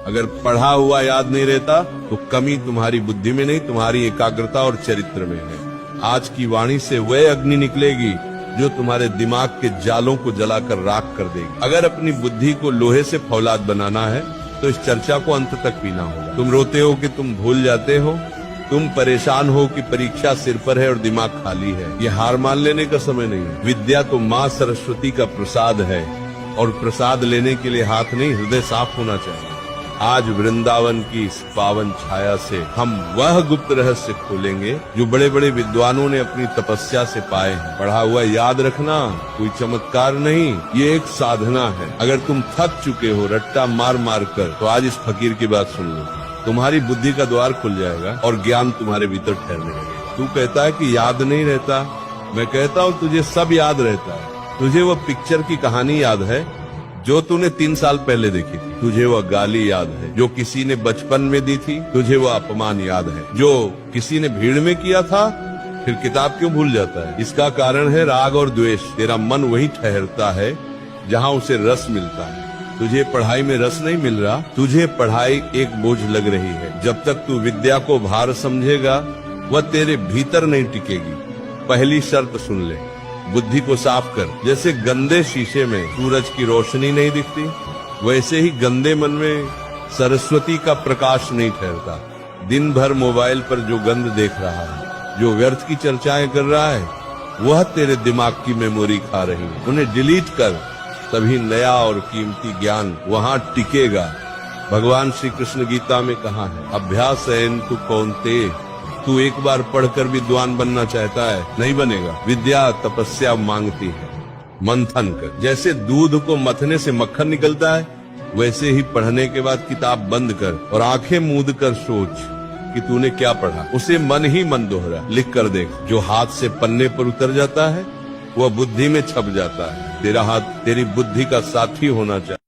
अगर पढ़ा हुआ याद नहीं रहता तो कमी तुम्हारी बुद्धि में नहीं, तुम्हारी एकाग्रता और चरित्र में है। आज की वाणी से वह अग्नि निकलेगी जो तुम्हारे दिमाग के जालों को जलाकर राख कर देगी। अगर अपनी बुद्धि को लोहे से फौलाद बनाना है तो इस चर्चा को अंत तक पीना होगा। तुम रोते हो कि तुम भूल जाते हो, तुम परेशान हो कि परीक्षा सिर पर है और दिमाग खाली है। ये हार मान लेने का समय नहीं है। विद्या तो माँ सरस्वती का प्रसाद है और प्रसाद लेने के लिए हाथ नहीं, हृदय साफ होना चाहिए। आज वृंदावन की इस पावन छाया से हम वह गुप्त रहस्य खोलेंगे जो बड़े बड़े विद्वानों ने अपनी तपस्या से पाए हैं। पढ़ा हुआ याद रखना कोई चमत्कार नहीं, ये एक साधना है। अगर तुम थक चुके हो रट्टा मार मार कर, तो आज इस फकीर की बात सुन लो। तुम्हारी बुद्धि का द्वार खुल जाएगा और ज्ञान तुम्हारे भीतर ठहरने लगेगा। तू कहता है कि याद नहीं रहता, मैं कहता हूँ तुझे सब याद रहता है। तुझे वो पिक्चर की कहानी याद है जो तूने 3 साल पहले देखी थी। तुझे वह गाली याद है जो किसी ने बचपन में दी थी। तुझे वह अपमान याद है जो किसी ने भीड़ में किया था। फिर किताब क्यों भूल जाता है? इसका कारण है राग और द्वेष। तेरा मन वहीं ठहरता है जहाँ उसे रस मिलता है। तुझे पढ़ाई में रस नहीं मिल रहा, तुझे पढ़ाई एक बोझ लग रही है। जब तक तू विद्या को भार समझेगा वह तेरे भीतर नहीं टिकेगी। पहली शर्त सुन ले, बुद्धि को साफ कर। जैसे गंदे शीशे में सूरज की रोशनी नहीं दिखती, वैसे ही गंदे मन में सरस्वती का प्रकाश नहीं ठहरता। दिन भर मोबाइल पर जो गंद देख रहा है, जो व्यर्थ की चर्चाएं कर रहा है, वह तेरे दिमाग की मेमोरी खा रही है। उन्हें डिलीट कर, तभी नया और कीमती ज्ञान वहाँ टिकेगा। भगवान श्री कृष्ण गीता में कहा है, अभ्यास तु कौन्ते, तू एक बार पढ़कर विद्वान बनना चाहता है, नहीं बनेगा। विद्या तपस्या मांगती है, मंथन कर। जैसे दूध को मथने से मक्खन निकलता है, वैसे ही पढ़ने के बाद किताब बंद कर और आंखें मूंद कर सोच कि तूने क्या पढ़ा। उसे मन ही मन दोहरा, लिख कर देख। जो हाथ से पन्ने पर उतर जाता है वह बुद्धि में छप जाता है। तेरा हाथ तेरी बुद्धि का साथी होना चाहिए।